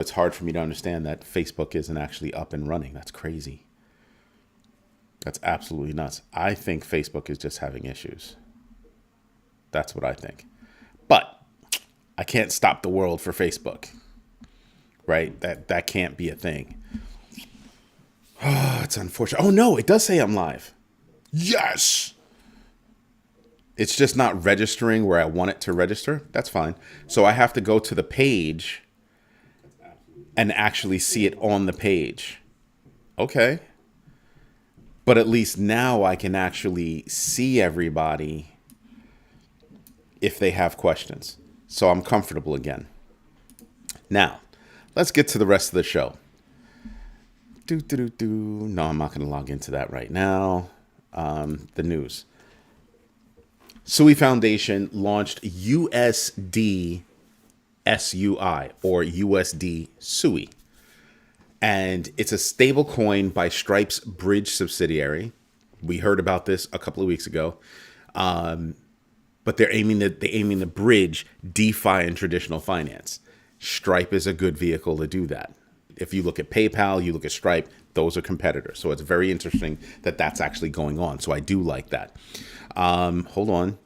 It's hard for me to understand that Facebook isn't actually up and running. That's crazy. That's absolutely nuts. I think Facebook is just having issues. That's what I think. But I can't stop the world for Facebook, right? That can't be a thing. Oh, it's unfortunate. Oh no, it does say I'm live. Yes. It's just not registering where I want it to register. That's fine. So I have to go to the page and actually see it on the page. Okay. But at least now I can actually see everybody if they have questions. So I'm comfortable again. Now, let's get to the rest of the show. No, I'm not going to log into that right now. The news. SUI Foundation launched USD SUI or USD SUI. And it's a stable coin by Stripe's Bridge subsidiary. We heard about this a couple of weeks ago. But they're aiming to bridge DeFi and traditional finance. Stripe is a good vehicle to do that. If you look at PayPal, you look at Stripe, those are competitors. So it's very interesting that that's actually going on. So I do like that. Hold on.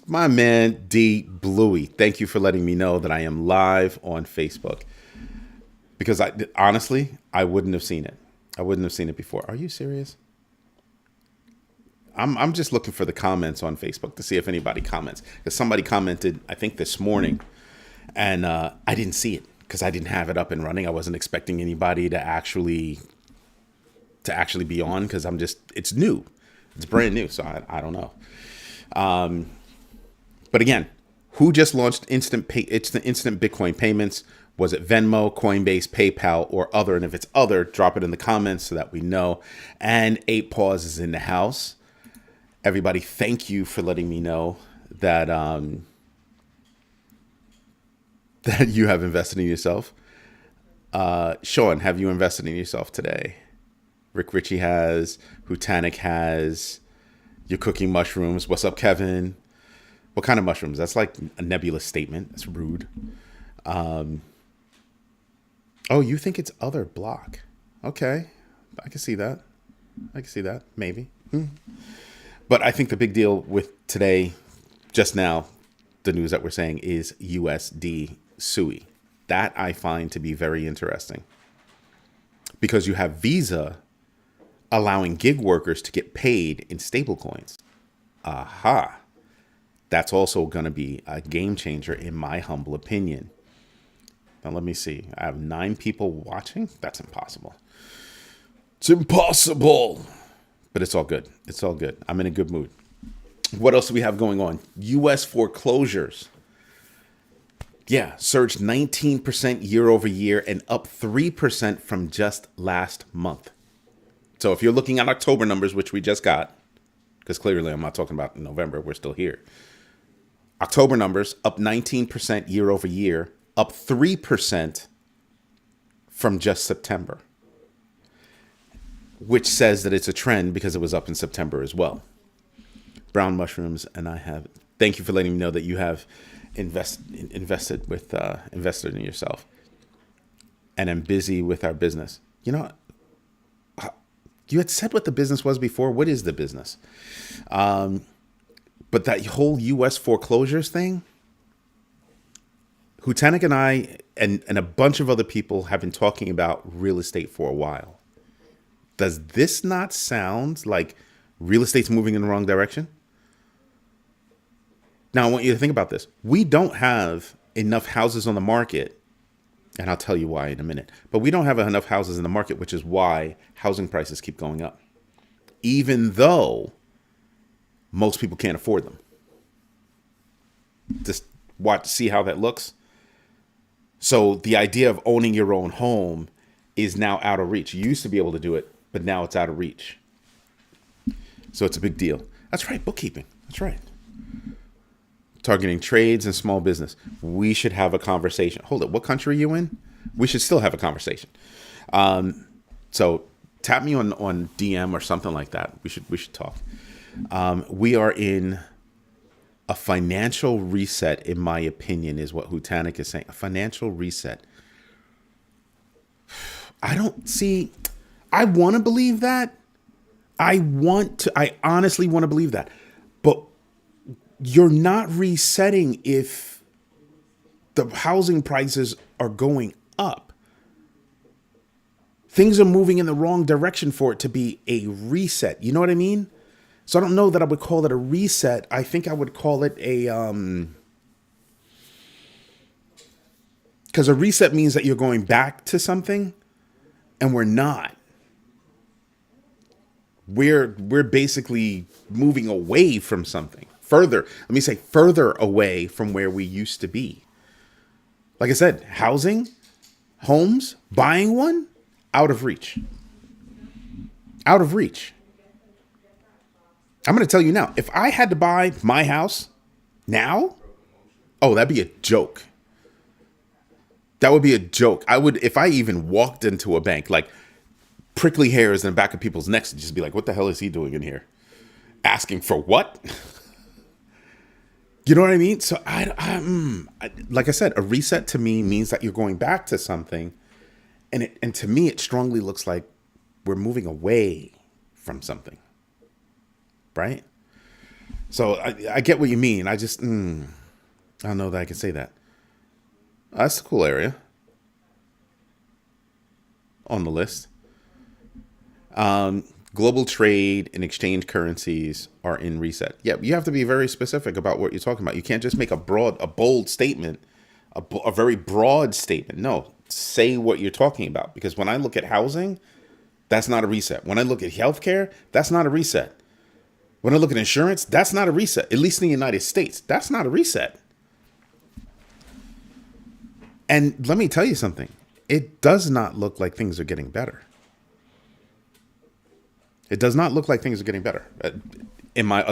My man, D. Bluey, thank you for letting me know that I am live on Facebook. Because honestly, I wouldn't have seen it. I wouldn't have seen it before. Are you serious? I'm just looking for the comments on Facebook to see if anybody comments. Because somebody commented, I think this morning, and I didn't see it because I didn't have it up and running. I wasn't expecting anybody to actually be on because it's new. It's brand new, so I don't know. But again, who just launched instant Bitcoin payments? Was it Venmo, Coinbase, PayPal, or other? And if it's other, drop it in the comments so that we know. And 8 Paws is in the house. Everybody, thank you for letting me know that that you have invested in yourself. Sean, have you invested in yourself today? Rick Ritchie has. Hutanic has. You're cooking mushrooms. What's up, Kevin? What kind of mushrooms? That's like a nebulous statement. That's rude. Oh, you think it's other block? Okay, I can see that. Maybe. But I think the big deal with today, just now, the news that we're saying is USD SUI. That I find to be very interesting. Because you have Visa allowing gig workers to get paid in stablecoins. Aha. That's also going to be a game changer in my humble opinion. Now let me see. I have 9 people watching. That's impossible. It's impossible. But it's all good. It's all good. I'm in a good mood. What else do we have going on? U.S. foreclosures. Yeah, surged 19% year over year and up 3% from just last month. So if you're looking at October numbers, which we just got, because clearly I'm not talking about November, we're still here. October numbers up 19% year over year, up 3% from just September, which says that it's a trend because it was up in September as well. Brown mushrooms, and I have. Thank you for letting me know that you have invested in yourself, and I'm busy with our business. You know, you had said what the business was before. What is the business? But that whole U.S. foreclosures thing, Hutanic and I and a bunch of other people have been talking about real estate for a while. Does this not sound like real estate's moving in the wrong direction? Now, I want you to think about this. We don't have enough houses on the market, and I'll tell you why in a minute. But we don't have enough houses in the market, which is why housing prices keep going up, even though most people can't afford them. Just see how that looks. So the idea of owning your own home is now out of reach. You used to be able to do it, but now it's out of reach. So it's a big deal. That's right, bookkeeping. That's right. Targeting trades and small business. We should have a conversation. Hold it. What country are you in? We should still have a conversation. So tap me on DM or something like that. We should talk. We are in A financial reset, in my opinion, is what Hutanik is saying. A financial reset. I don't see. I want to believe that. I honestly want to believe that. But you're not resetting if the housing prices are going up. Things are moving in the wrong direction for it to be a reset. You know what I mean? So I don't know that I would call it a reset. I think I would call it because a reset means that you're going back to something, and we're not. We're basically moving away from something. Further, let me say further away from where we used to be. Like I said, housing, homes, buying one, out of reach. Out of reach. I'm going to tell you now, if I had to buy my house now, oh, that'd be a joke. That would be a joke. I would, if I even walked into a bank, like prickly hairs in the back of people's necks, and just be like, what the hell is he doing in here? Asking for what? You know what I mean? So like I said, a reset to me means that you're going back to something. And to me, it strongly looks like we're moving away from something. Right? So I get what you mean. I just, I don't know that I can say that. That's a cool area on the list. Global trade and exchange currencies are in reset. Yeah, you have to be very specific about what you're talking about. You can't just make a bold statement, a very broad statement. No, say what you're talking about. Because when I look at housing, that's not a reset. When I look at healthcare, that's not a reset. When I look at insurance, that's not a reset. At least in the United States, that's not a reset. And let me tell you something. It does not look like things are getting better. It does not look like things are getting better. In my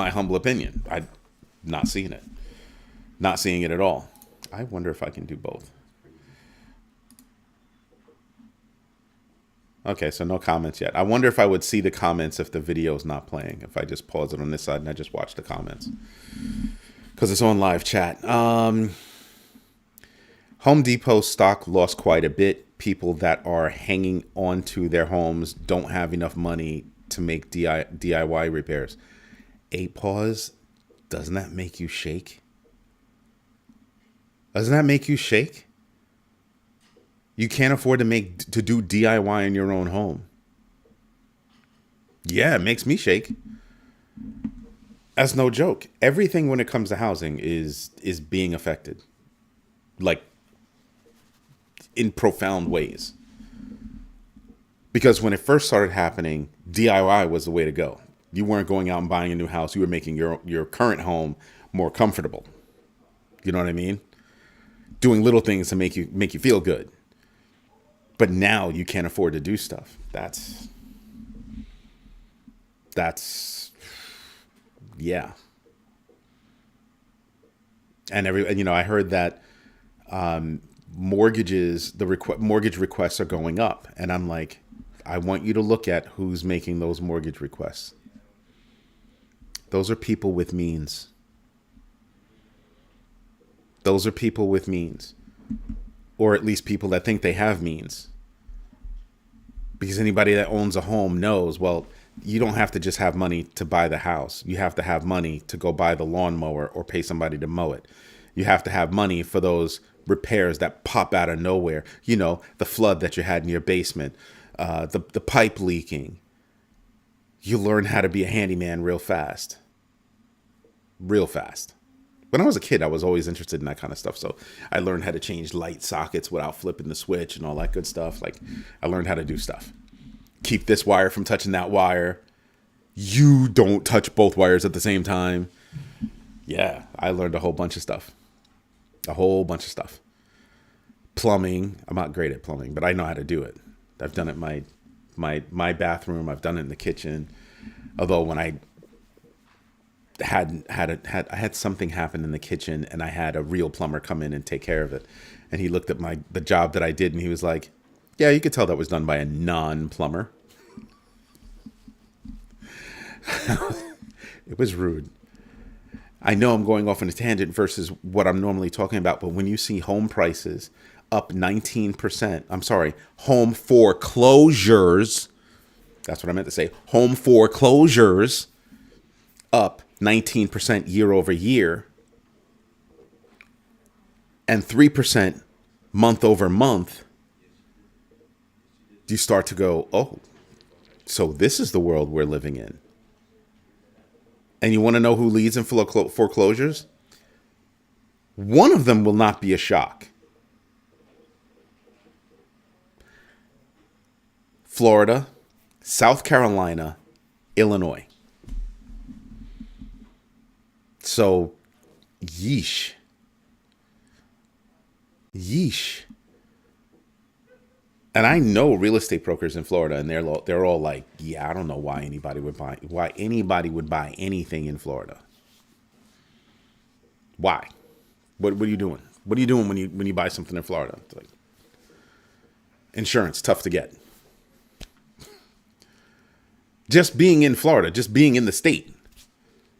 humble opinion, I'm not seeing it. Not seeing it at all. I wonder if I can do both. Okay, so no comments yet. I wonder if I would see the comments if the video is not playing. If I just pause it on this side and I just watch the comments. Because it's on live chat. Home Depot stock lost quite a bit. People that are hanging on to their homes don't have enough money to make DIY repairs. A pause, doesn't that make you shake? Doesn't that make you shake? You can't afford to do DIY in your own home. Yeah, it makes me shake. That's no joke. Everything when it comes to housing is being affected. Like, in profound ways. Because when it first started happening, DIY was the way to go. You weren't going out and buying a new house. You were making your current home more comfortable. You know what I mean? Doing little things to make you feel good. But now you can't afford to do stuff. That's yeah. And I heard that mortgages, mortgage requests are going up, and I'm like, I want you to look at who's making those mortgage requests. Those are people with means. Those are people with means. Or at least people that think they have means. Because anybody that owns a home knows, well, you don't have to just have money to buy the house. You have to have money to go buy the lawnmower or pay somebody to mow it. You have to have money for those repairs that pop out of nowhere. You know, the flood that you had in your basement, the pipe leaking. You learn how to be a handyman real fast. Real fast. When I was a kid, I was always interested in that kind of stuff. So I learned how to change light sockets without flipping the switch and all that good stuff. Like, I learned how to do stuff. Keep this wire from touching that wire. You don't touch both wires at the same time. Yeah, I learned a whole bunch of stuff. A whole bunch of stuff. Plumbing. I'm not great at plumbing, but I know how to do it. I've done it in my bathroom. I've done it in the kitchen. Although when I had something happen in the kitchen, and I had a real plumber come in and take care of it, and he looked at the job that I did, and he was like, "Yeah, you could tell that was done by a non-plumber." It was rude. I know I'm going off on a tangent versus what I'm normally talking about, but when you see home prices up 19%, I'm sorry, home foreclosures, that's what I meant to say, home foreclosures up 19% year over year and 3% month over month, you start to go, oh, so this is the world we're living in. And you want to know who leads in foreclosures? One of them will not be a shock. Florida, South Carolina, Illinois. So, yeesh. Yeesh. And I know real estate brokers in Florida, and they're all like, yeah, I don't know why anybody would buy anything in Florida. Why? What are you doing? What are you doing when you buy something in Florida? It's like, insurance, tough to get. Just being in Florida, just being in the state,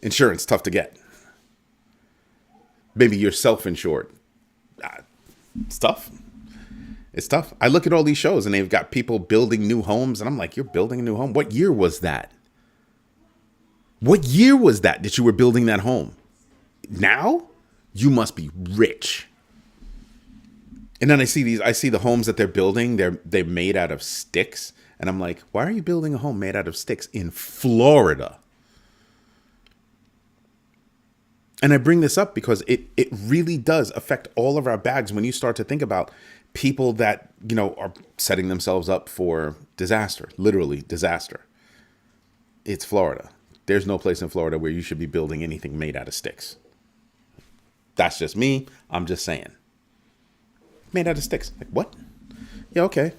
insurance, tough to get. Maybe you're self-insured. It's tough. It's tough. I look at all these shows and they've got people building new homes. And I'm like, you're building a new home? What year was that? What year was that you were building that home? Now? You must be rich. And then I see the homes that they're building. They're made out of sticks. And I'm like, why are you building a home made out of sticks in Florida? And I bring this up because it really does affect all of our bags when you start to think about people that, are setting themselves up for disaster, literally disaster. It's Florida. There's no place in Florida where you should be building anything made out of sticks. That's just me. I'm just saying. Made out of sticks. Like, what? Yeah, okay.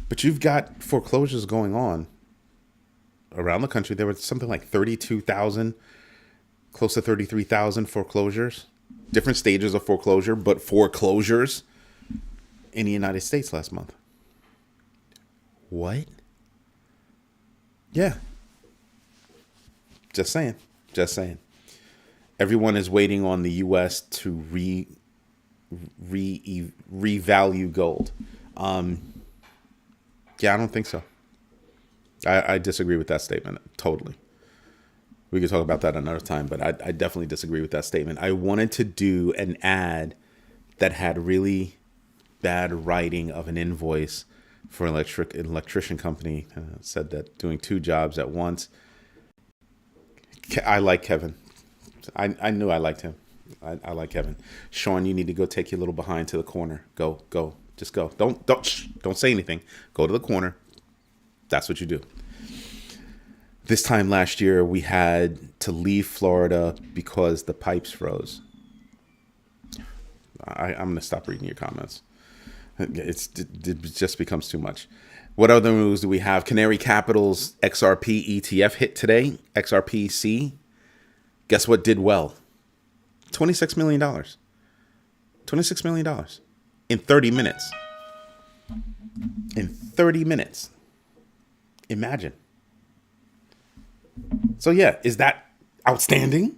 But you've got foreclosures going on around the country. There was something like 32,000, close to 33,000 foreclosures. Different stages of foreclosure, but foreclosures in the United States last month. What? Yeah. Just saying. Everyone is waiting on the U.S. to revalue gold. Yeah, I don't think so. I disagree with that statement totally. We could talk about that another time, but I definitely disagree with that statement. I wanted to do an ad that had really bad writing of an invoice for an electrician company. Said that doing two jobs at once. I like Kevin. I knew I liked him. I like Kevin. Sean, you need to go take your little behind to the corner. Go. Just go. Don't say anything. Go to the corner. That's what you do. This time last year, we had to leave Florida because the pipes froze. I'm going to stop reading your comments. It just becomes too much. What other news do we have? Canary Capital's XRP ETF hit today. XRPC. Guess what did well? $26 million. $26 million. In 30 minutes. In 30 minutes. Imagine. So yeah, is that outstanding?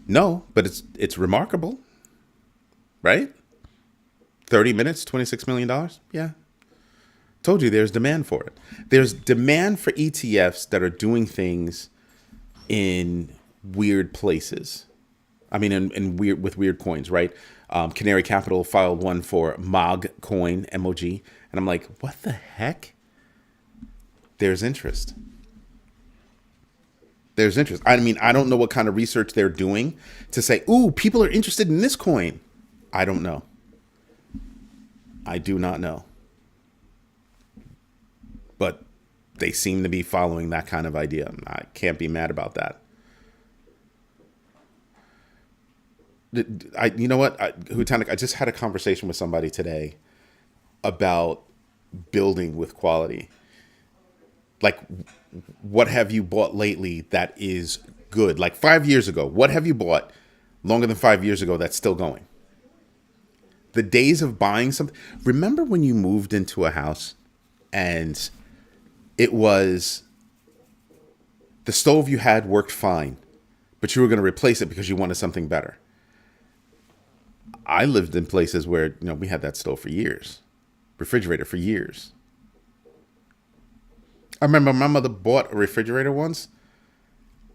No, but it's remarkable. Right? 30 minutes, $26 million? Yeah. Told you there's demand for it. There's demand for ETFs that are doing things in weird places. I mean, in weird with weird coins, right? Canary Capital filed one for MOG coin, MOG. And I'm like, what the heck? There's interest. There's interest. I mean, I don't know what kind of research they're doing to say, ooh, people are interested in this coin. I don't know. I do not know. But they seem to be following that kind of idea. I can't be mad about that. You know what, Hutanik, I just had a conversation with somebody today about building with quality. Like, what have you bought lately that is good? Like 5 years ago, what have you bought longer than 5 years ago that's still going? The days of buying something. Remember when you moved into a house and it was The stove you had worked fine, but you were going to replace it because you wanted something better. I lived in places where, we had that stove for years, refrigerator for years. I remember my mother bought a refrigerator once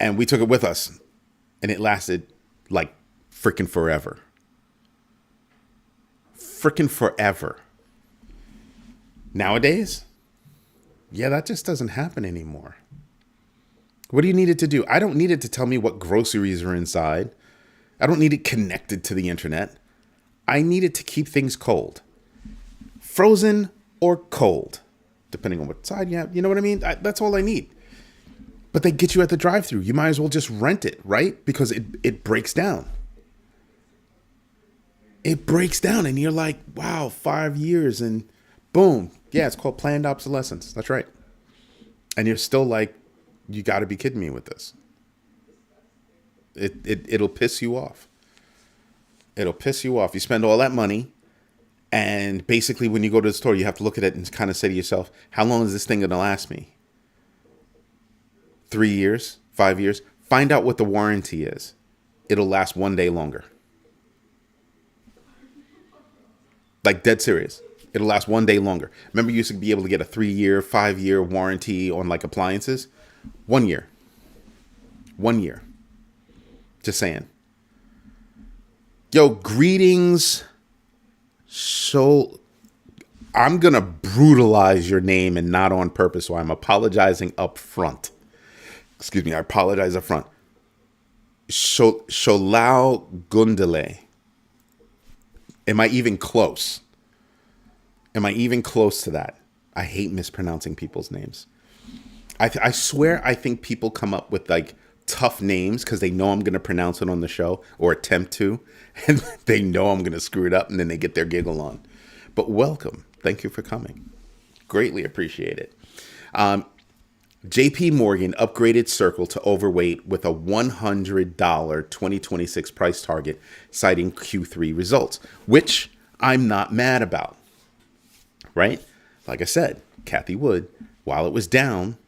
and we took it with us and it lasted like freaking forever. Freaking forever. Nowadays, that just doesn't happen anymore. What do you need it to do? I don't need it to tell me what groceries are inside. I don't need it connected to the internet. I need it to keep things cold. Frozen or cold, depending on what side you have. You know what I mean? That's all I need. But they get you at the drive-thru. You might as well just rent it, right? Because it breaks down. It breaks down and you're like, wow, 5 years and boom. Yeah, it's called planned obsolescence. That's right. And you're still like, you got to be kidding me with this. It'll piss you off. It'll piss you off. You spend all that money, and basically when you go to the store, you have to look at it and kind of say to yourself, how long is this thing going to last me? 3 years? 5 years? Find out what the warranty is. It'll last 1 day longer. Like, dead serious. It'll last 1 day longer. Remember, you used to be able to get a 3-year, 5-year warranty on like appliances? 1 year. 1 year. Just saying. Yo, greetings. So I'm going to brutalize your name and not on purpose, so I'm apologizing up front. Excuse me, I apologize up front. Sholau Gundale. Am I even close? Am I even close to that? I hate mispronouncing people's names. I swear I think people come up with like tough names because they know I'm going to pronounce it on the show or attempt to, and they know I'm going to screw it up, and then they get their giggle on. But welcome. Thank you for coming. Greatly appreciate it. JP Morgan upgraded Circle to overweight with a $100 2026 price target, citing Q3 results, which I'm not mad about. Right? Like I said, Kathy Wood, while it was down,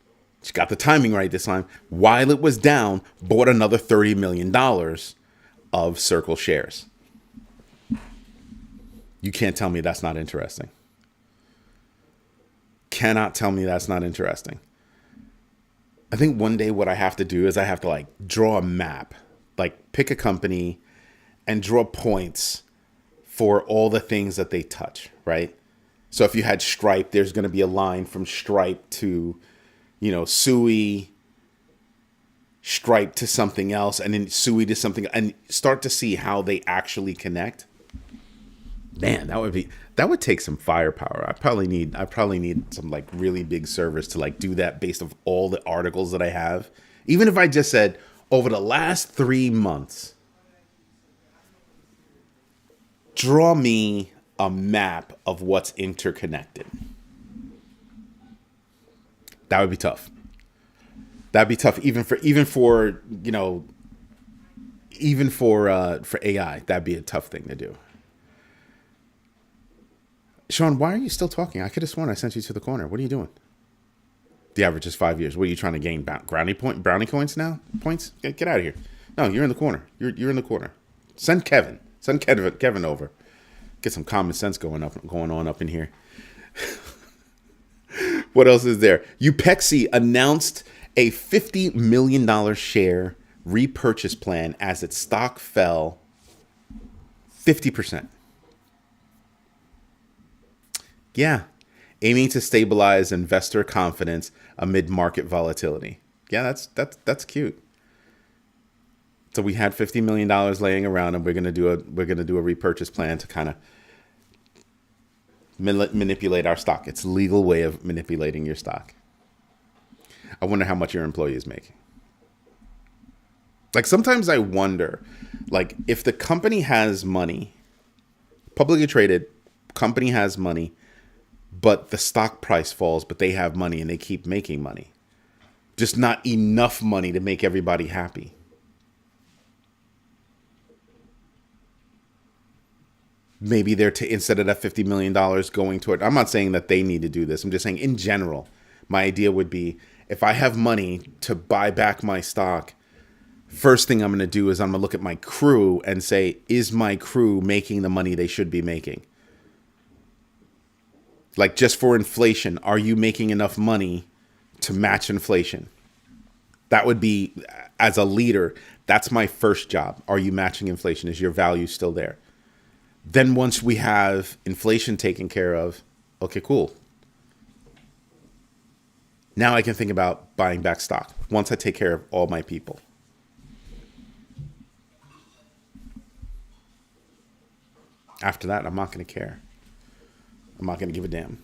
she got the timing right this time. While it was down, bought another $30 million of Circle shares. You can't tell me that's not interesting. Cannot tell me that's not interesting. I think one day what I have to do is I have to like draw a map, like pick a company and draw points for all the things that they touch, right? So if you had Stripe, there's going to be a line from Stripe to, SUI, Stripe to something else, and then SUI to something, and start to see how they actually connect. Man, that would take some firepower. I probably need some like really big servers to like do that based on all the articles that I have. Even if I just said over the last 3 months, draw me a map of what's interconnected. That would be tough. That'd be tough even for AI. That'd be a tough thing to do. Sean, why are you still talking? I could have sworn I sent you to the corner. What are you doing? The average is 5 years. What are you trying to gain? Brownie coins now? Points? Get out of here. No, you're in the corner. You're in the corner. Send Kevin over. Get some common sense going on up in here. What else is there? Upexi announced a $50 million share repurchase plan as its stock fell 50%. Yeah, aiming to stabilize investor confidence amid market volatility. Yeah, that's cute. So we had $50 million laying around, and we're gonna do a repurchase plan to kind of manipulate our stock. It's a legal way of manipulating your stock. I wonder how much your employee is making. Like sometimes I wonder, like if the company has money, publicly traded company has money, but the stock price falls, but they have money and they keep making money. Just not enough money to make everybody happy. Maybe they're instead of that $50 million going toward, I'm not saying that they need to do this. I'm just saying in general, my idea would be If I have money to buy back my stock, first thing I'm going to do is I'm going to look at my crew and say, is my crew making the money they should be making? Like, just for inflation, are you making enough money to match inflation? That would be, as a leader, that's my first job. Are you matching inflation? Is your value still there? Then once we have inflation taken care of, okay, cool. Now I can think about buying back stock once I take care of all my people. After that, I'm not going to care. I'm not going to give a damn.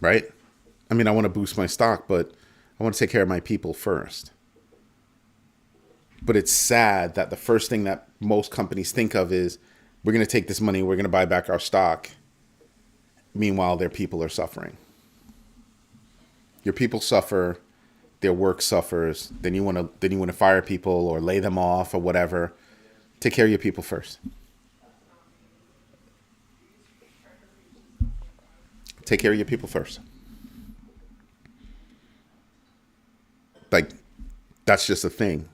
Right? I mean, I want to boost my stock, but I want to take care of my people first. But it's sad that the first thing that most companies think of is, we're going to take this money, we're going to buy back our stock. Meanwhile, their people are suffering. Your people suffer, their work suffers. Then you want to fire people or lay them off or whatever. Take care of your people first. Take care of your people first. Like, that's just a thing.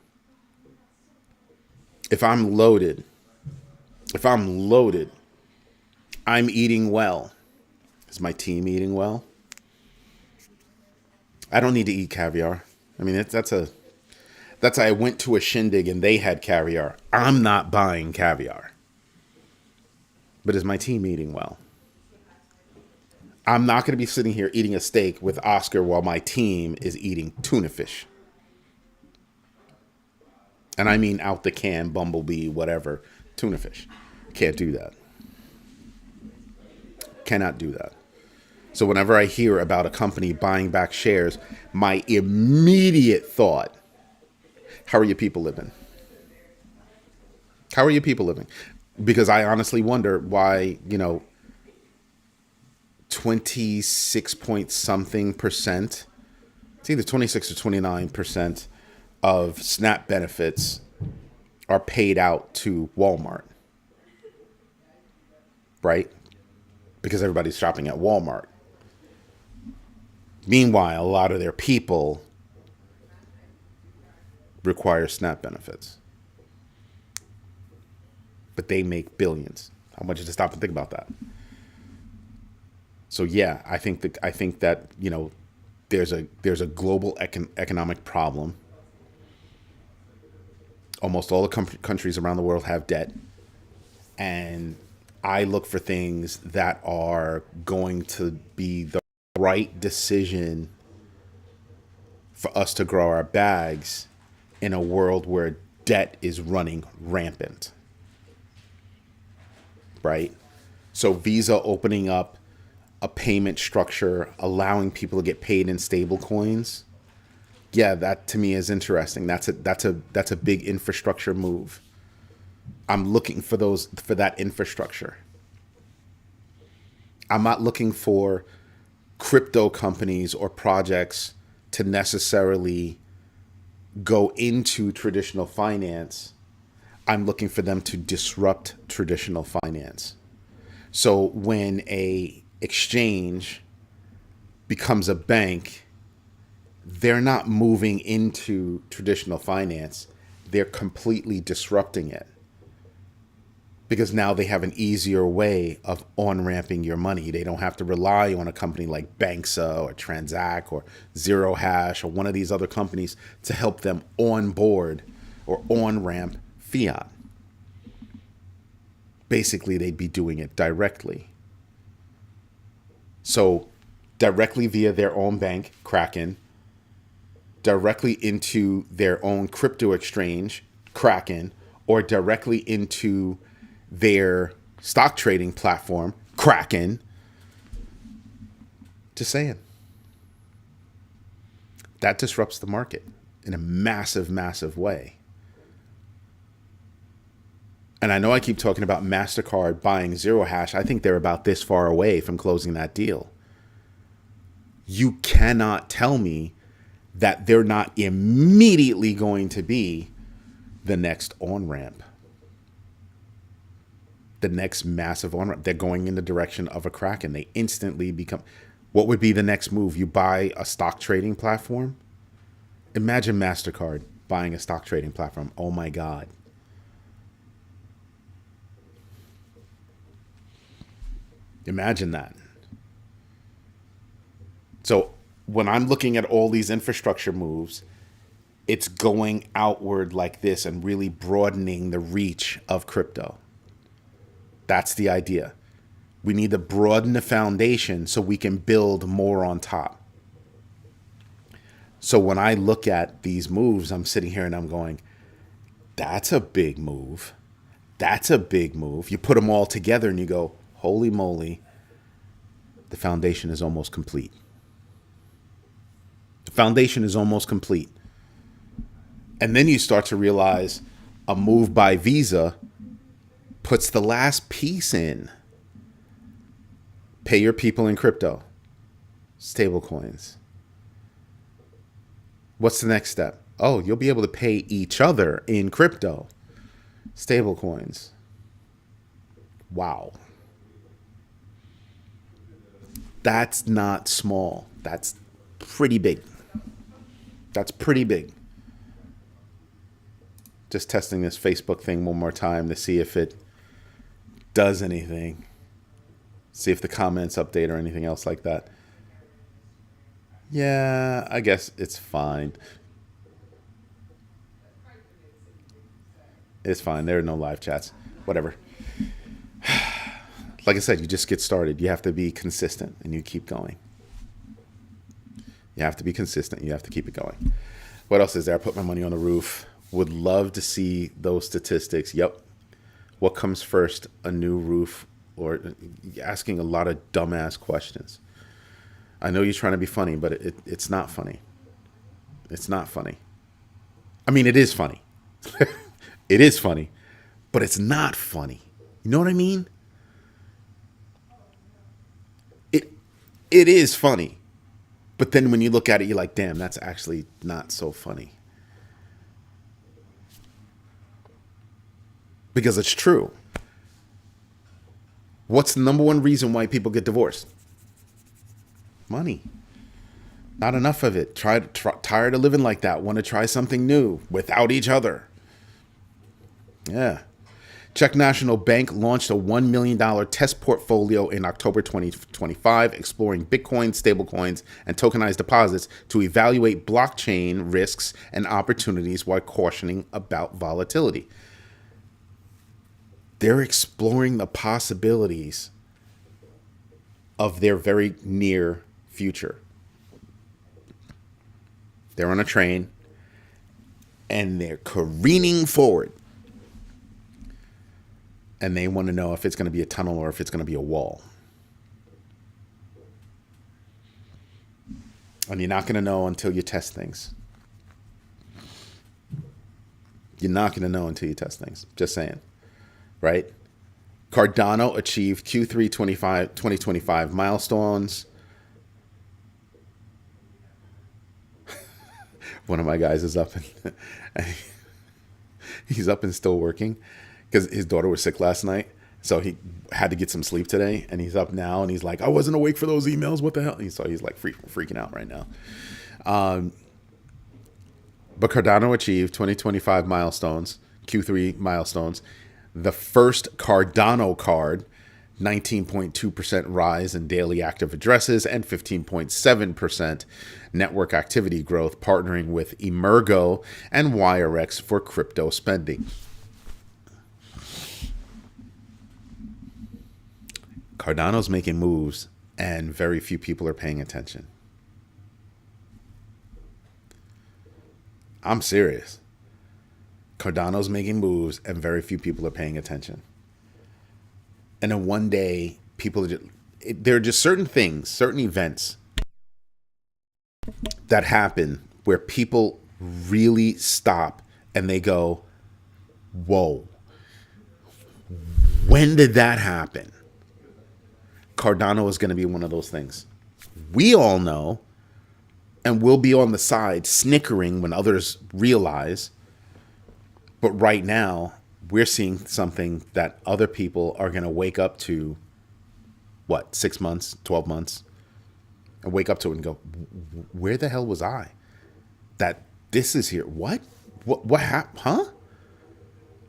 If I'm loaded, I'm eating well. Is my team eating well? I don't need to eat caviar. I mean, that's I went to a shindig and they had caviar. I'm not buying caviar. But is my team eating well? I'm not going to be sitting here eating a steak with Oscar while my team is eating tuna fish. And I mean out the can, bumblebee, whatever, tuna fish. Can't do that. Cannot do that. So whenever I hear about a company buying back shares, my immediate thought, how are your people living? How are your people living? Because I honestly wonder why, 26 point something percent, it's either 26 or 29% of SNAP benefits are paid out to Walmart, right? Because everybody's shopping at Walmart. Meanwhile, a lot of their people require SNAP benefits. But they make billions. I want you to stop and think about that. So yeah, I think that there's a global economic problem. Almost all the countries around the world have debt, and I look for things that are going to be the right decision for us to grow our bags in a world where debt is running rampant. Right? So Visa opening up a payment structure, allowing people to get paid in stable coins. Yeah, that to me is interesting. That's a big infrastructure move. I'm looking for that infrastructure. I'm not looking for crypto companies or projects to necessarily go into traditional finance. I'm looking for them to disrupt traditional finance. So when a exchange becomes a bank, they're not moving into traditional finance. They're completely disrupting it. Because now they have an easier way of on-ramping your money. They don't have to rely on a company like Banksa or Transact or Zero Hash or one of these other companies to help them onboard or on-ramp fiat. Basically, they'd be doing it directly. So directly via their own bank, Kraken, directly into their own crypto exchange, Kraken, or directly into their stock trading platform, Kraken. Just saying. That disrupts the market in a massive, massive way. And I know I keep talking about MasterCard buying Zero Hash. I think they're about this far away from closing that deal. You cannot tell me that they're not immediately going to be the next on-ramp. The next massive on-ramp. They're going in the direction of a Kraken. They instantly become... What would be the next move? You buy a stock trading platform? Imagine MasterCard buying a stock trading platform. Oh my God. Imagine that. So when I'm looking at all these infrastructure moves, it's going outward like this and really broadening the reach of crypto. That's the idea. We need to broaden the foundation so we can build more on top. So when I look at these moves, I'm sitting here and I'm going, that's a big move. That's a big move. You put them all together and you go, holy moly, the foundation is almost complete. The foundation is almost complete. And then you start to realize a move by Visa puts the last piece in. Pay your people in crypto. Stable coins. What's the next step? Oh, you'll be able to pay each other in crypto. Stable coins. Wow. That's not small. That's pretty big. That's pretty big. Just testing this Facebook thing one more time to see if it does anything. See if the comments update or anything else like that. Yeah, I guess it's fine. It's fine. There are no live chats. Whatever. Like I said, you just get started. You have to be consistent and you keep going. You have to be consistent. You have to keep it going. What else is there? I put my money on the roof. Would love to see those statistics. Yep. What comes first? A new roof, or asking a lot of dumbass questions. I know you're trying to be funny, but it's not funny. It's not funny. I mean, it is funny. It is funny, but it's not funny. You know what I mean? It is funny. But then when you look at it, you're like, damn, that's actually not so funny. Because it's true. What's the number one reason why people get divorced? Money. Not enough of it. Tired of living like that. Want to try something new without each other. Yeah. Czech National Bank launched a $1 million test portfolio in October 2025, exploring Bitcoin, stablecoins, and tokenized deposits to evaluate blockchain risks and opportunities while cautioning about volatility. They're exploring the possibilities of their very near future. They're on a train and they're careening forward. And they want to know if it's going to be a tunnel or if it's going to be a wall. And you're not going to know until you test things. You're not going to know until you test things. Just saying. Right? Cardano achieved Q3 2025 milestones. One of my guys is up and he's up and still working because his daughter was sick last night. So he had to get some sleep today, and he's up now and he's like, I wasn't awake for those emails. What the hell? So he's like freaking out right now. But Cardano achieved 2025 milestones, Q3 milestones. The first Cardano card, 19.2% rise in daily active addresses and 15.7% network activity growth, partnering with Emergo and WireX for crypto spending. Cardano's making moves and very few people are paying attention. I'm serious. Cardano's making moves and very few people are paying attention. And then one day, there are just certain things, certain events that happen where people really stop and they go, whoa, when did that happen? Cardano is going to be one of those things. We all know, and we'll be on the side snickering when others realize. But right now, we're seeing something that other people are going to wake up to, 6 months, 12 months, and wake up to it and go, where the hell was I? That this is here. What happened? Huh?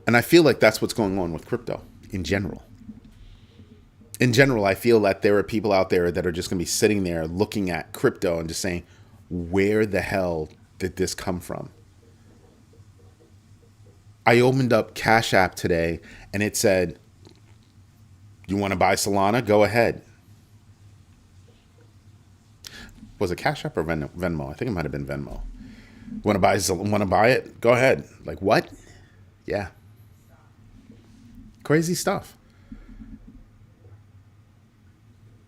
And I feel like that's what's going on with crypto in general. In general, I feel that there are people out there that are just going to be sitting there looking at crypto and just saying, where the hell did this come from? I opened up Cash App today and it said, you want to buy Solana? Go ahead. Was it Cash App or Venmo? I think it might have been Venmo. Want to buy it? Go ahead. Like, what? Yeah. Crazy stuff.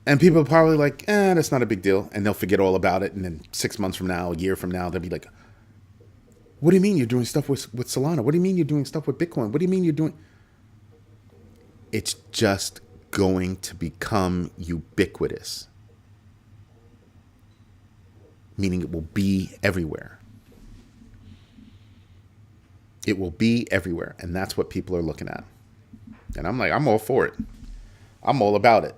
And people are probably like, that's not a big deal. And they'll forget all about it. And then 6 months from now, a year from now, they'll be like, what do you mean you're doing stuff with Solana? What do you mean you're doing stuff with Bitcoin? What do you mean you're doing? It's just going to become ubiquitous. Meaning it will be everywhere. It will be everywhere. And that's what people are looking at. And I'm like, I'm all for it. I'm all about it.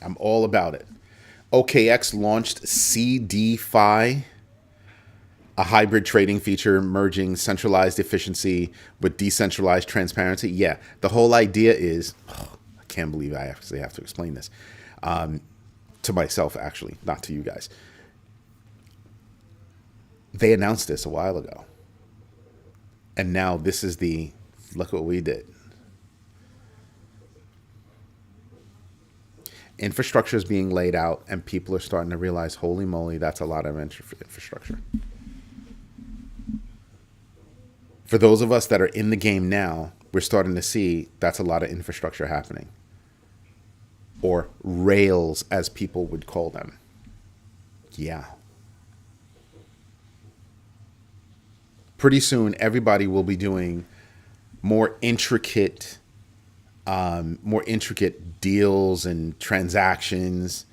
I'm all about it. OKX launched CDFI, a hybrid trading feature merging centralized efficiency with decentralized transparency. Yeah, the whole idea is, I can't believe I actually have to explain this to myself, actually, not to you guys. They announced this a while ago. And now this is look what we did. Infrastructure is being laid out and people are starting to realize, holy moly, that's a lot of infrastructure. For those of us that are in the game now, we're starting to see that's a lot of infrastructure happening. Or rails, as people would call them. Yeah. Pretty soon, everybody will be doing more intricate deals and transactions,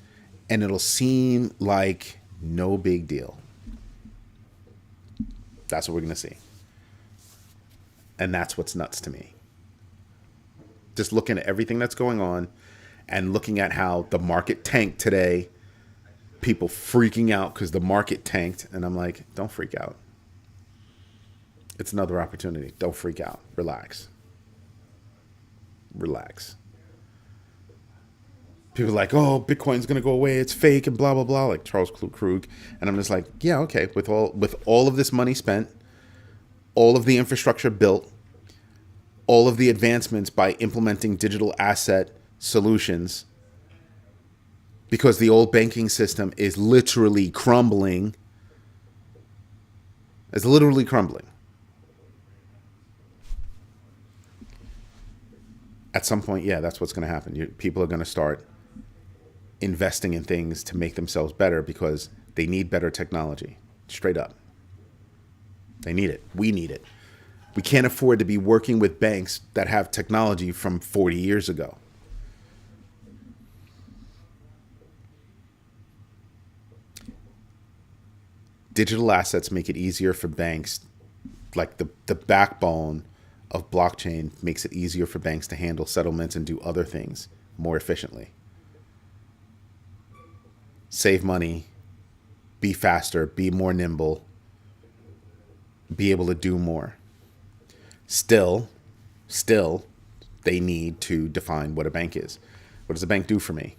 and it'll seem like no big deal. That's what we're going to see. And that's what's nuts to me. Just looking at everything that's going on and looking at how the market tanked today, people freaking out because the market tanked. And I'm like, don't freak out. It's another opportunity. Don't freak out. Relax. Relax. People are like, oh, Bitcoin's going to go away. It's fake and blah, blah, blah, like Charles Krug. And I'm just like, yeah, okay. With all of this money spent, all of the infrastructure built, all of the advancements by implementing digital asset solutions, because the old banking system is literally crumbling. It's literally crumbling. At some point, yeah, that's what's going to happen. People are going to start investing in things to make themselves better because they need better technology. Straight up. They need it. We need it. We can't afford to be working with banks that have technology from 40 years ago. Digital assets make it easier for banks, like the backbone of blockchain makes it easier for banks to handle settlements and do other things more efficiently. Save money, be faster, be more nimble, be able to do more. Still, they need to define what a bank is. What does a bank do for me?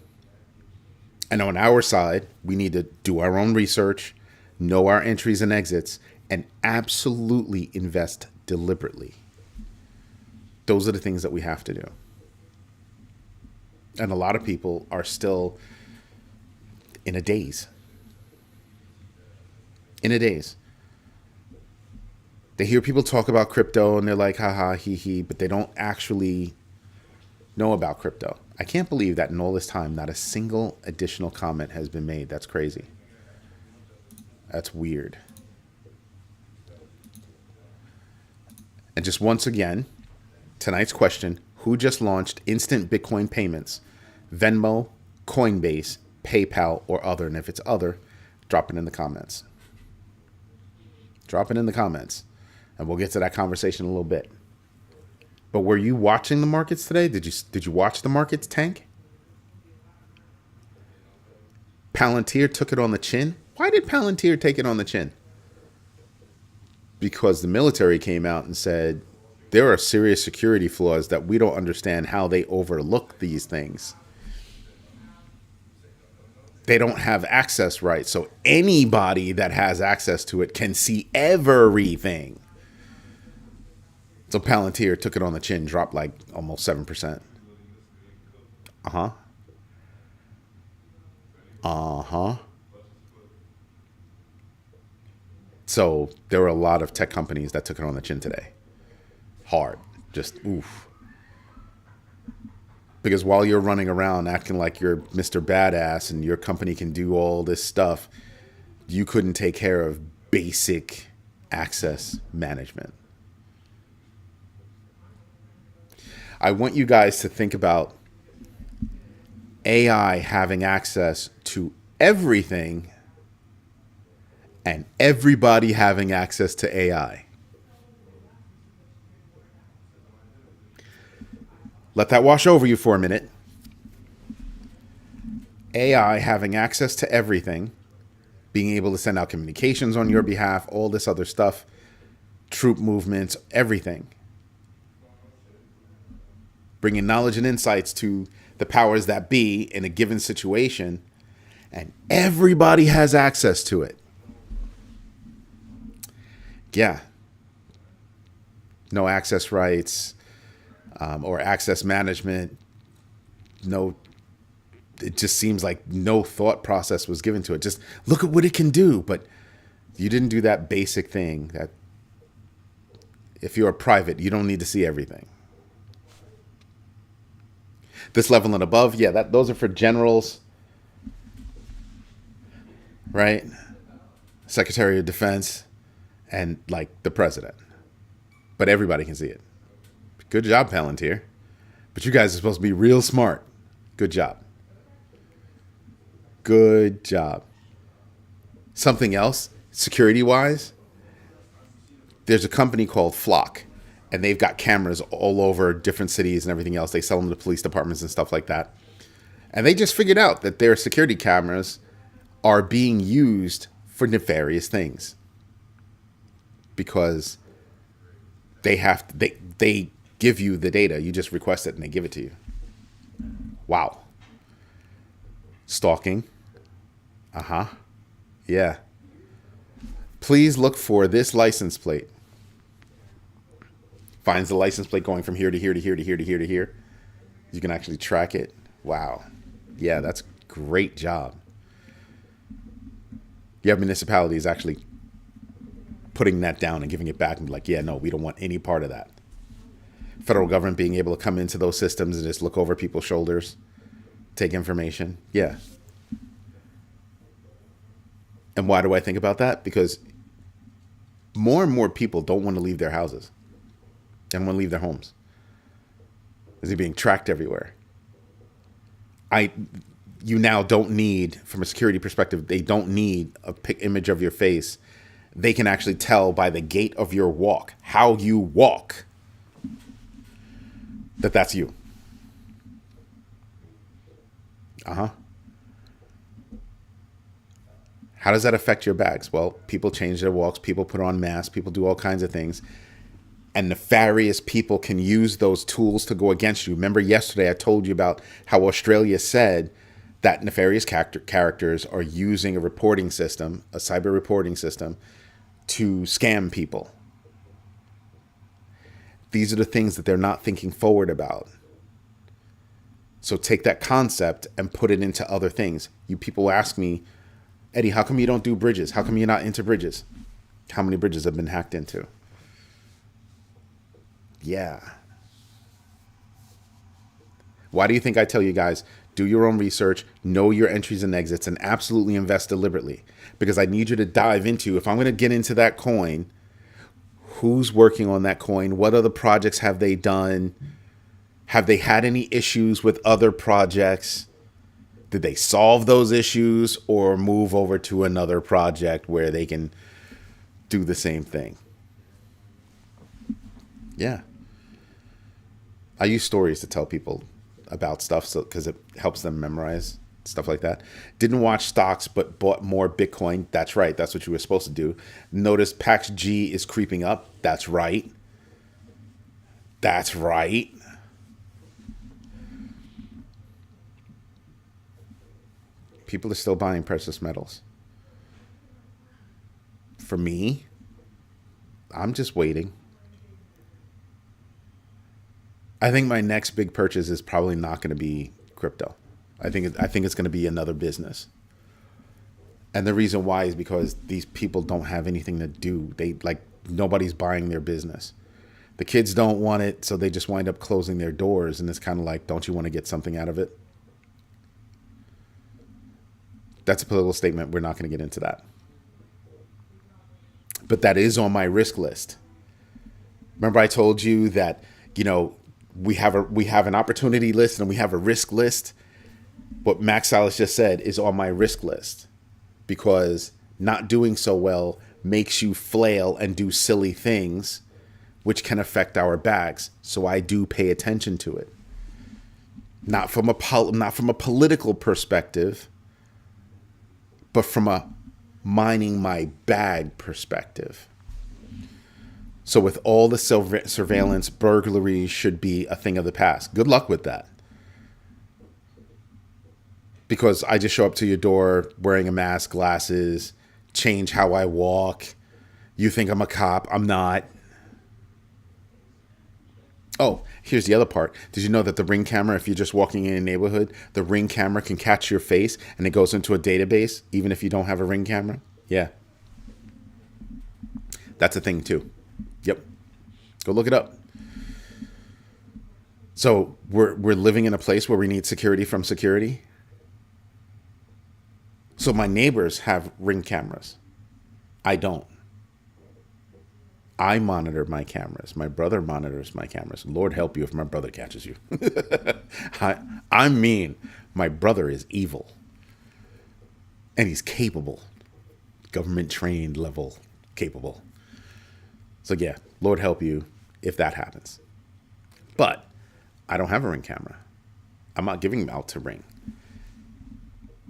And on our side, we need to do our own research, know our entries and exits, and absolutely invest deliberately. Those are the things that we have to do. And a lot of people are still in a daze. In a daze. They hear people talk about crypto and they're like, haha, hee hee, but they don't actually know about crypto. I can't believe that in all this time, not a single additional comment has been made. That's crazy. That's weird. And just once again, tonight's question, who just launched instant Bitcoin payments? Venmo, Coinbase, PayPal, or other? And if it's other, drop it in the comments. Drop it in the comments. And we'll get to that conversation in a little bit. But were you watching the markets today? Did you watch the markets tank? Palantir took it on the chin. Why did Palantir take it on the chin? Because the military came out and said there are serious security flaws that we don't understand how they overlook these things. They don't have access rights, so anybody that has access to it can see everything. So Palantir took it on the chin, dropped like almost 7%. Uh-huh. Uh-huh. So there were a lot of tech companies that took it on the chin today. Hard. Just oof. Because while you're running around acting like you're Mr. Badass and your company can do all this stuff, you couldn't take care of basic access management. I want you guys to think about AI having access to everything and everybody having access to AI. Let that wash over you for a minute. AI having access to everything, being able to send out communications on your behalf, all this other stuff, troop movements, everything. Bringing knowledge and insights to the powers that be in a given situation, and everybody has access to it. Yeah. No access rights or access management. No, it just seems like no thought process was given to it. Just look at what it can do. But you didn't do that basic thing that if you're a private, you don't need to see everything. This level and above, yeah, those are for generals, right? Secretary of Defense. And like the president. But everybody can see it. Good job, Palantir. But you guys are supposed to be real smart. Good job. Good job. Something else, security-wise, there's a company called Flock. And they've got cameras all over different cities and everything else. They sell them to police departments and stuff like that. And they just figured out that their security cameras are being used for nefarious things. Because they give you the data. You just request it and they give it to you. Wow. Stalking. Uh-huh. Yeah. Please look for this license plate. Finds the license plate going from here to here to here to here to here to here. You can actually track it. Wow. Yeah, that's a great job. You have municipalities actually putting that down and giving it back and be like, yeah, no, we don't want any part of that. Federal government being able to come into those systems and just look over people's shoulders, take information. Yeah. And why do I think about that? Because more and more people don't want to leave their houses. They don't want to leave their homes. They're being tracked everywhere. You now don't need, from a security perspective, they don't need a image of your face. They can actually tell by the gait of your walk, how you walk, that that's you. Uh-huh. How does that affect your bags? Well, people change their walks, people put on masks, people do all kinds of things. And nefarious people can use those tools to go against you. Remember yesterday I told you about how Australia said that nefarious characters are using a reporting system, a cyber reporting system, to scam people. These are the things that they're not thinking forward about. So take that concept and put it into other things. You people ask me, Eddie, how come you don't do bridges? How come you're not into bridges? How many bridges have been hacked into? Yeah. Why do you think I tell you guys, do your own research, know your entries and exits, and absolutely invest deliberately? Because I need you to dive into, if I'm going to get into that coin, who's working on that coin? What other projects have they done? Have they had any issues with other projects? Did they solve those issues or move over to another project where they can do the same thing? Yeah. I use stories to tell people about stuff because it helps them memorize stuff like that. Didn't watch stocks, but bought more Bitcoin. That's right. That's what you were supposed to do. Notice PAX G is creeping up. That's right. That's right. People are still buying precious metals. For me, I'm just waiting. I think my next big purchase is probably not going to be crypto. I think it's going to be another business. And the reason why is because these people don't have anything to do. They like nobody's buying their business. The kids don't want it, so they just wind up closing their doors. And it's kind of like, don't you want to get something out of it? That's a political statement. We're not going to get into that. But that is on my risk list. Remember I told you that, we have an opportunity list and we have a risk list. What Max Salas just said is on my risk list, because not doing so well makes you flail and do silly things, which can affect our bags. So I do pay attention to it. Not from a political perspective, but from a mining my bag perspective. So with all the surveillance, burglary should be a thing of the past. Good luck with that. Because I just show up to your door wearing a mask, glasses, change how I walk. You think I'm a cop. I'm not. Oh, here's the other part. Did you know that the Ring camera, if you're just walking in a neighborhood, the Ring camera can catch your face and it goes into a database even if you don't have a Ring camera? Yeah. That's a thing too. Yep. Go look it up. So we're living in a place where we need security from security. So my neighbors have Ring cameras. I don't. I monitor my cameras. My brother monitors my cameras. Lord help you if my brother catches you. I'm mean. My brother is evil. And he's capable. Government trained level capable. So yeah, Lord help you if that happens. But I don't have a Ring camera. I'm not giving them out to Ring.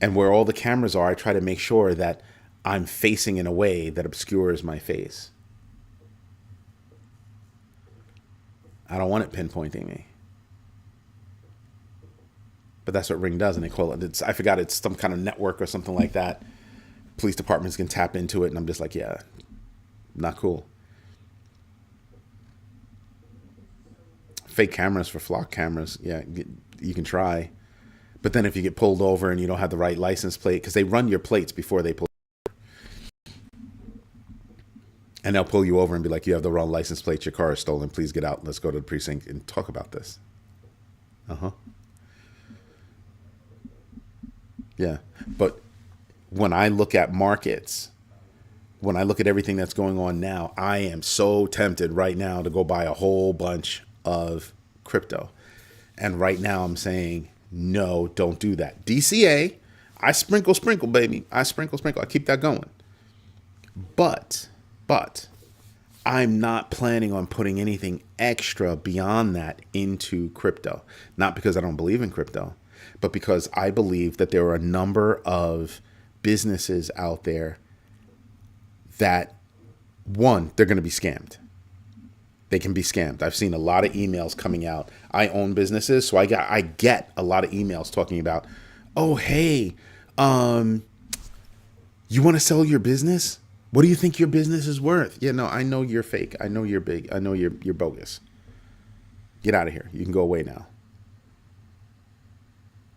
And where all the cameras are, I try to make sure that I'm facing in a way that obscures my face. I don't want it pinpointing me. But that's what Ring does, and they call it, I forgot, it's some kind of network or something like that. Police departments can tap into it, and I'm just like, yeah, not cool. Fake cameras for flock cameras, yeah, you can try. But then if you get pulled over and you don't have the right license plate, because they run your plates before they pull you over. And they'll pull you over and be like, you have the wrong license plate, your car is stolen, please get out, let's go to the precinct and talk about this. Yeah. But when I look at markets, when I look at everything that's going on now, I am so tempted right now to go buy a whole bunch of crypto. And right now I'm saying, no, don't do that. DCA, I sprinkle, baby. I sprinkle. I keep that going. But I'm not planning on putting anything extra beyond that into crypto. Not because I don't believe in crypto, but because I believe that there are a number of businesses out there that, one, they're going to be scammed. They can be scammed. I've seen a lot of emails coming out. I own businesses, so I get a lot of emails talking about, oh, hey, you want to sell your business? What do you think your business is worth? Yeah, no, I know you're fake. I know you're big. I know you're bogus. Get out of here. You can go away now.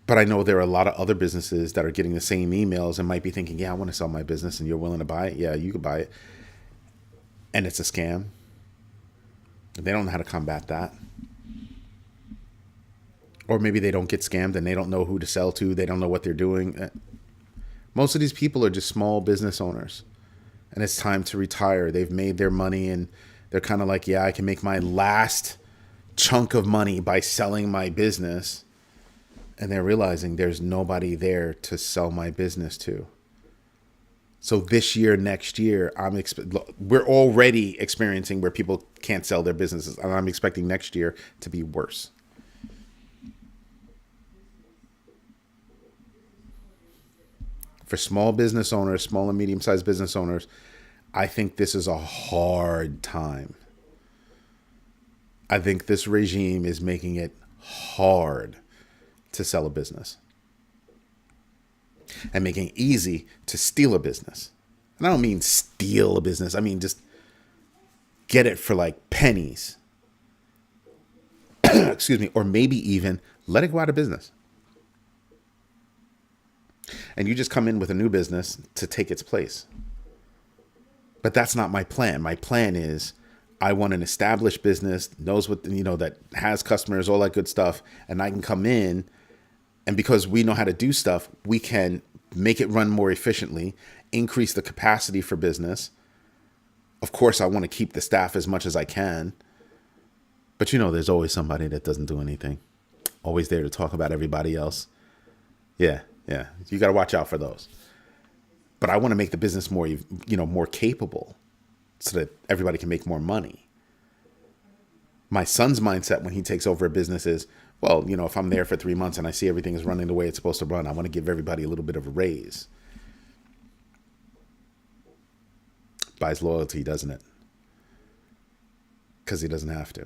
But I know there are a lot of other businesses that are getting the same emails and might be thinking, yeah, I want to sell my business, and you're willing to buy it. Yeah, you could buy it. And it's a scam. They don't know how to combat that. Or maybe they don't get scammed and they don't know who to sell to. They don't know what they're doing. Most of these people are just small business owners. And it's time to retire. They've made their money and they're kind of like, yeah, I can make my last chunk of money by selling my business. And they're realizing there's nobody there to sell my business to. So this year, next year, we're already experiencing where people can't sell their businesses. And I'm expecting next year to be worse. For small business owners, small and medium-sized business owners, I think this is a hard time. I think this regime is making it hard to sell a business and making it easy to steal a business. And I don't mean steal a business. I mean just get it for like pennies. Excuse me. Or maybe even let it go out of business. And you just come in with a new business to take its place. But that's not my plan. My plan is I want an established business, knows what, that has customers, all that good stuff. And I can come in, and because we know how to do stuff, we can make it run more efficiently, increase the capacity for business. Of course, I want to keep the staff as much as I can. But there's always somebody that doesn't do anything. Always there to talk about everybody else. Yeah. You got to watch out for those. But I want to make the business more, more capable so that everybody can make more money. My son's mindset when he takes over a business is, well, if I'm there for 3 months and I see everything is running the way it's supposed to run, I want to give everybody a little bit of a raise. Buys loyalty, doesn't it? Because he doesn't have to.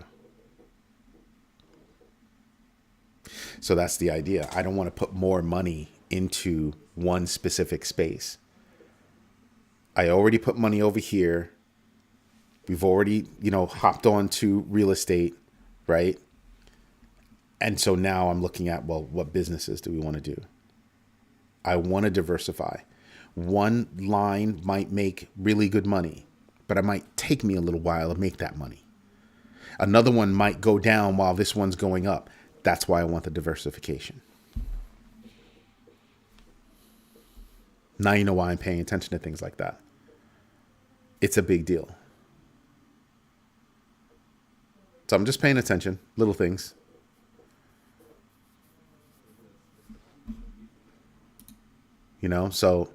So that's the idea. I don't want to put more money into one specific space. I already put money over here. We've already, hopped on to real estate, right? And so now I'm looking at, well, what businesses do we want to do? I want to diversify. One line might make really good money, but it might take me a little while to make that money. Another one might go down while this one's going up. That's why I want the diversification. Now you know why I'm paying attention to things like that. It's a big deal. So I'm just paying attention, little things. So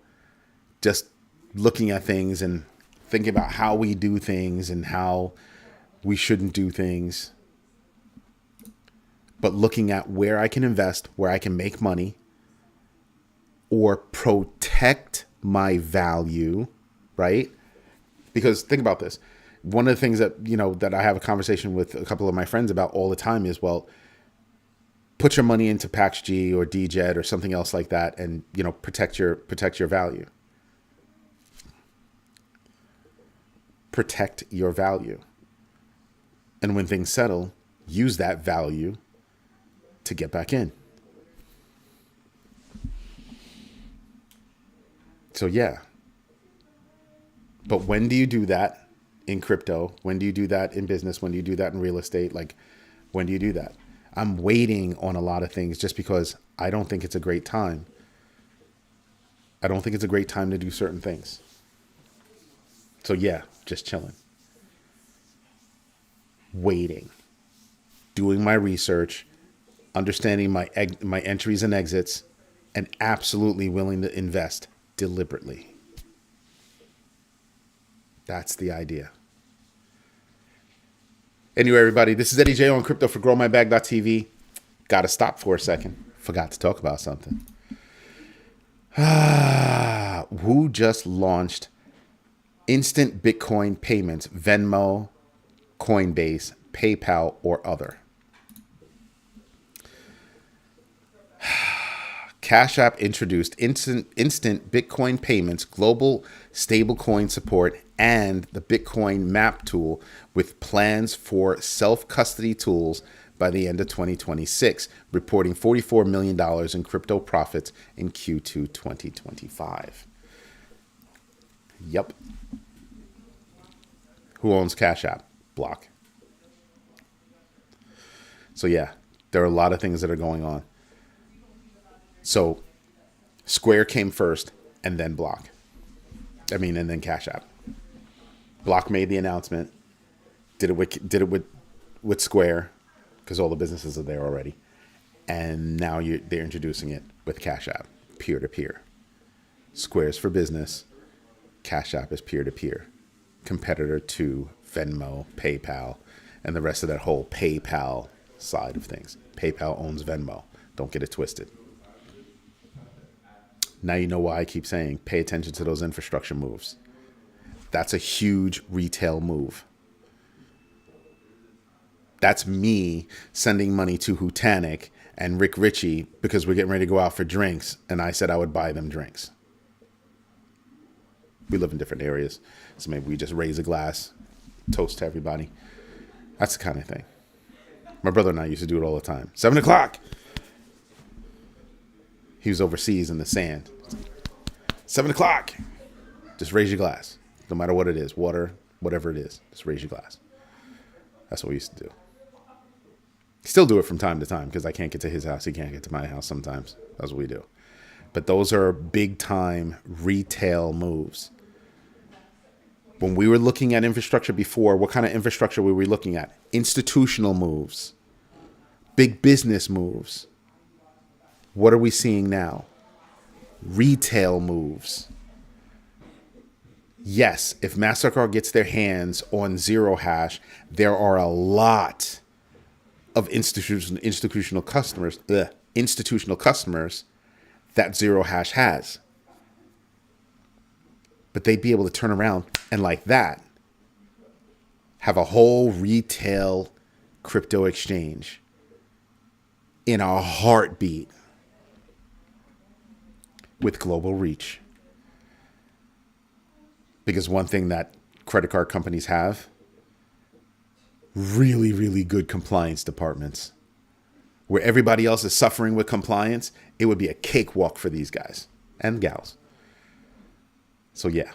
just looking at things and thinking about how we do things and how we shouldn't do things. But looking at where I can invest, where I can make money, or protect my value, right? Because think about this. One of the things that, that I have a conversation with a couple of my friends about all the time is, well, put your money into PaxG or DJet or something else like that and, protect your value. Protect your value. And when things settle, use that value to get back in. So yeah. But when do you do that in crypto? When do you do that in business? When do you do that in real estate? Like, when do you do that? I'm waiting on a lot of things just because I don't think it's a great time. I don't think it's a great time to do certain things. So yeah, just chilling. Waiting. Doing my research, understanding my entries and exits, and absolutely willing to invest deliberately. That's the idea. Anyway, everybody, this is Eddie J on Crypto for GrowMyBag.tv. Got to stop for a second. Forgot to talk about something. Who just launched instant Bitcoin payments, Venmo, Coinbase, PayPal, or other? Cash App introduced instant Bitcoin payments, global stablecoin support, and the Bitcoin map tool with plans for self-custody tools by the end of 2026, reporting $44 million in crypto profits in Q2 2025. Yep. Who owns Cash App? Block. So yeah, there are a lot of things that are going on. So Square came first and then Block. And then Cash App. Block made the announcement, did it with Square because all the businesses are there already. And now they're introducing it with Cash App, peer-to-peer. Square's for business. Cash App is peer-to-peer. Competitor to Venmo, PayPal, and the rest of that whole PayPal side of things. PayPal owns Venmo. Don't get it twisted. Now you know why I keep saying pay attention to those infrastructure moves. That's a huge retail move. That's me sending money to Hutanic and Rick Ritchie because we're getting ready to go out for drinks, and I said I would buy them drinks. We live in different areas, so maybe we just raise a glass, toast to everybody. That's the kind of thing. My brother and I used to do it all the time. 7 o'clock. He was overseas in the sand. 7 o'clock. Just raise your glass. No matter what it is, water, whatever it is, just raise your glass. That's what we used to do. Still do it from time to time because I can't get to his house. He can't get to my house sometimes. That's what we do. But those are big time retail moves. When we were looking at infrastructure before, what kind of infrastructure were we looking at? Institutional moves, big business moves. What are we seeing now? Retail moves. Yes, if MasterCard gets their hands on Zero Hash, there are a lot of institutional customers that Zero Hash has. But they'd be able to turn around and like that, have a whole retail crypto exchange in a heartbeat with global reach. Because one thing that credit card companies have, really, really good compliance departments. Where everybody else is suffering with compliance, it would be a cakewalk for these guys and gals. So yeah,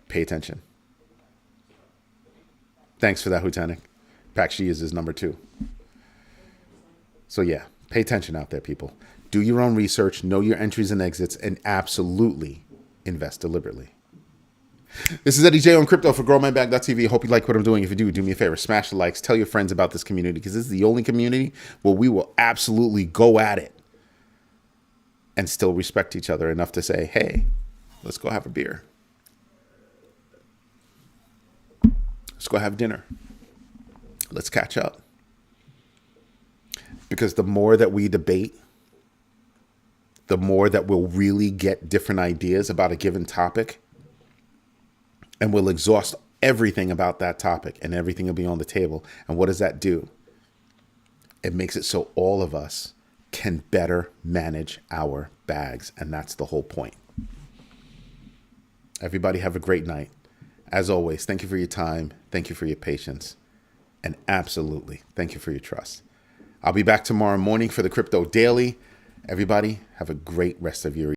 pay attention. Thanks for that, Hutanic. Pakshi is his number 2. So yeah, pay attention out there, people. Do your own research, know your entries and exits, and absolutely invest deliberately. This is Eddie J on crypto for growmybag.tv. Hope you like what I'm doing. If you do me a favor, smash the likes, tell your friends about this community, because this is the only community where we will absolutely go at it and still respect each other enough to say, hey, let's go have a beer. Let's go have dinner. Let's catch up. Because the more that we debate, the more that we'll really get different ideas about a given topic, and we'll exhaust everything about that topic, and everything will be on the table. And what does that do? It makes it so all of us can better manage our bags. And that's the whole point. Everybody have a great night. As always, thank you for your time. Thank you for your patience. And absolutely, thank you for your trust. I'll be back tomorrow morning for the Crypto Daily. Everybody have a great rest of your